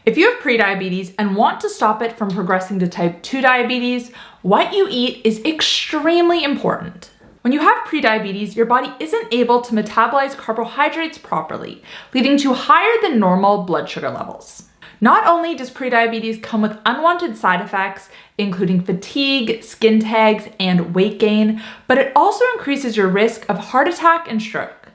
If you have prediabetes and want to stop it from progressing to type 2 diabetes, what you eat is extremely important. When you have prediabetes, your body isn't able to metabolize carbohydrates properly, leading to higher than normal blood sugar levels. Not only does prediabetes come with unwanted side effects, including fatigue, skin tags, and weight gain, but it also increases your risk of heart attack and stroke.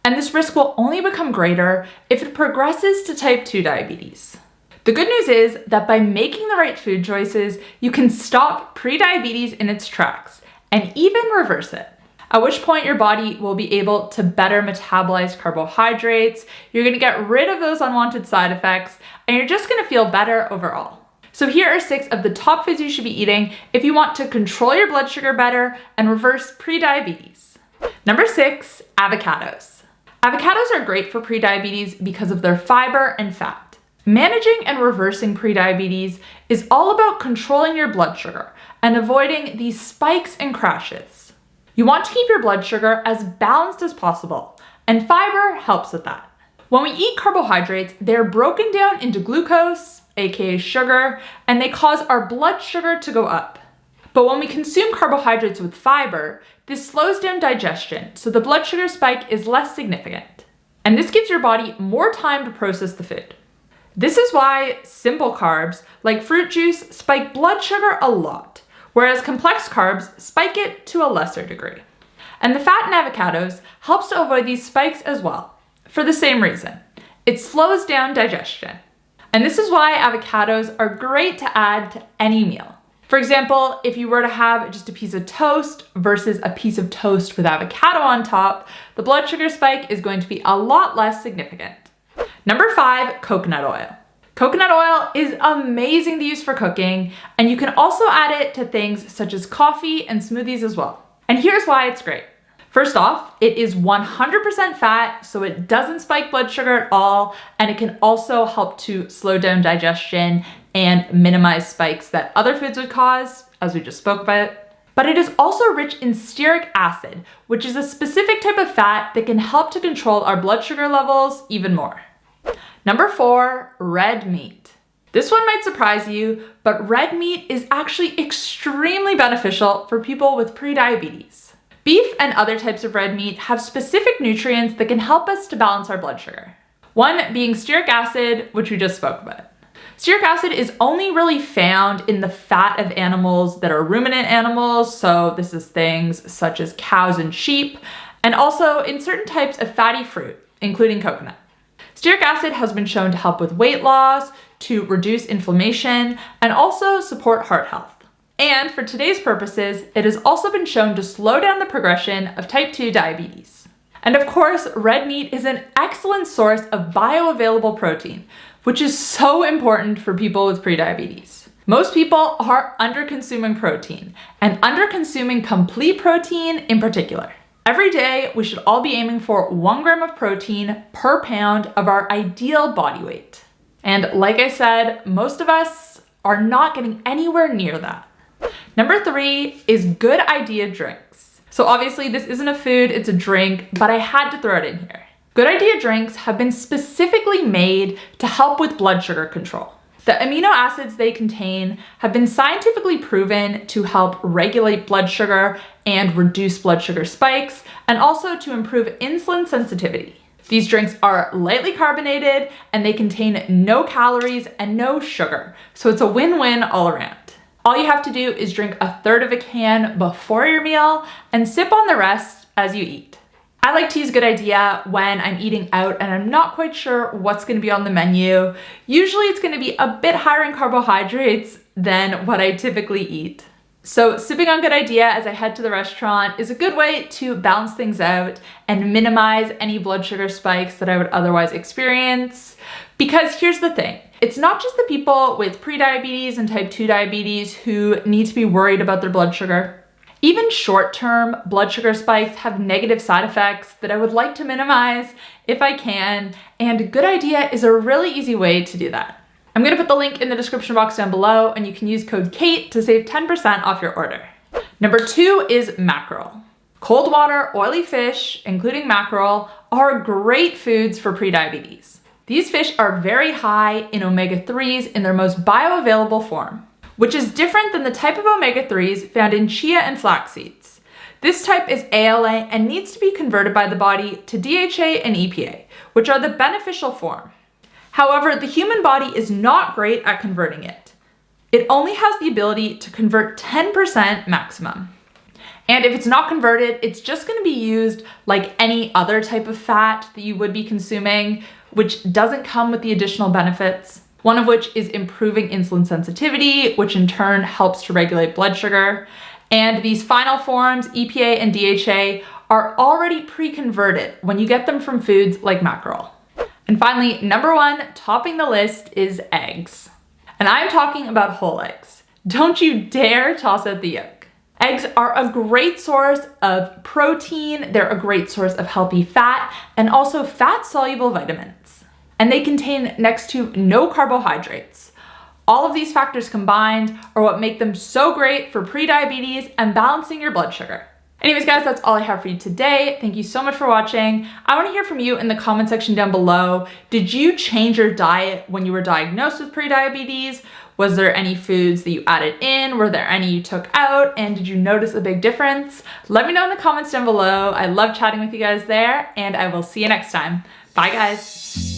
And this risk will only become greater if it progresses to type 2 diabetes. The good news is that by making the right food choices, you can stop prediabetes in its tracks and even reverse it. At which point your body will be able to better metabolize carbohydrates, you're gonna get rid of those unwanted side effects, and you're just gonna feel better overall. So here are 6 of the top foods you should be eating if you want to control your blood sugar better and reverse prediabetes. Number 6, avocados. Avocados are great for prediabetes because of their fiber and fat. Managing and reversing prediabetes is all about controlling your blood sugar and avoiding these spikes and crashes. You want to keep your blood sugar as balanced as possible, and fiber helps with that. When we eat carbohydrates, they're broken down into glucose, aka sugar, and they cause our blood sugar to go up. But when we consume carbohydrates with fiber, this slows down digestion, so the blood sugar spike is less significant. And this gives your body more time to process the food. This is why simple carbs, like fruit juice, spike blood sugar a lot, whereas complex carbs spike it to a lesser degree. And the fat in avocados helps to avoid these spikes as well, for the same reason. It slows down digestion. And this is why avocados are great to add to any meal. For example, if you were to have just a piece of toast versus a piece of toast with avocado on top, the blood sugar spike is going to be a lot less significant. Number 5, coconut oil. Coconut oil is amazing to use for cooking, and you can also add it to things such as coffee and smoothies as well. And here's why it's great. First off, it is 100% fat, so it doesn't spike blood sugar at all, and it can also help to slow down digestion and minimize spikes that other foods would cause, as we just spoke about. But it is also rich in stearic acid, which is a specific type of fat that can help to control our blood sugar levels even more. Number 4, red meat. This one might surprise you, but red meat is actually extremely beneficial for people with prediabetes. Beef and other types of red meat have specific nutrients that can help us to balance our blood sugar. One being stearic acid, which we just spoke about. Stearic acid is only really found in the fat of animals that are ruminant animals, so this is things such as cows and sheep, and also in certain types of fatty fruit, including coconut. Stearic acid has been shown to help with weight loss, to reduce inflammation, and also support heart health. And for today's purposes, it has also been shown to slow down the progression of type 2 diabetes. And of course, red meat is an excellent source of bioavailable protein, which is so important for people with prediabetes. Most people are under-consuming protein, and under-consuming complete protein in particular. Every day, we should all be aiming for 1 gram of protein per pound of our ideal body weight. And like I said, most of us are not getting anywhere near that. Number 3 is good idea drinks. So obviously this isn't a food, it's a drink, but I had to throw it in here. Good idea drinks have been specifically made to help with blood sugar control. The amino acids they contain have been scientifically proven to help regulate blood sugar and reduce blood sugar spikes, and also to improve insulin sensitivity. These drinks are lightly carbonated and they contain no calories and no sugar, so it's a win-win all around. All you have to do is drink 1/3 of a can before your meal and sip on the rest as you eat. I like to use Good Idea when I'm eating out and I'm not quite sure what's going to be on the menu. Usually it's going to be a bit higher in carbohydrates than what I typically eat. So sipping on Good Idea as I head to the restaurant is a good way to balance things out and minimize any blood sugar spikes that I would otherwise experience. Because here's the thing, it's not just the people with prediabetes and type 2 diabetes who need to be worried about their blood sugar. Even short-term blood sugar spikes have negative side effects that I would like to minimize if I can, and Good Idea is a really easy way to do that. I'm gonna put the link in the description box down below, and you can use code KAIT to save 10% off your order. Number 2 is mackerel. Cold water, oily fish, including mackerel, are great foods for prediabetes. These fish are very high in omega-3s in their most bioavailable form, which is different than the type of omega-3s found in chia and flax seeds. This type is ALA and needs to be converted by the body to DHA and EPA, which are the beneficial form. However, the human body is not great at converting it. It only has the ability to convert 10% maximum. And if it's not converted, it's just going to be used like any other type of fat that you would be consuming, which doesn't come with the additional benefits, one of which is improving insulin sensitivity, which in turn helps to regulate blood sugar. And these final forms, EPA and DHA, are already pre-converted when you get them from foods like mackerel. And finally, number 1, topping the list is eggs. And I'm talking about whole eggs. Don't you dare toss out the yolk. Eggs are a great source of protein, they're a great source of healthy fat, and also fat-soluble vitamins. And they contain next to no carbohydrates. All of these factors combined are what make them so great for prediabetes and balancing your blood sugar. Anyways, guys, that's all I have for you today. Thank you so much for watching. I want to hear from you in the comment section down below. Did you change your diet when you were diagnosed with prediabetes? Was there any foods that you added in? Were there any you took out? And did you notice a big difference? Let me know in the comments down below. I love chatting with you guys there, and I will see you next time. Bye, guys.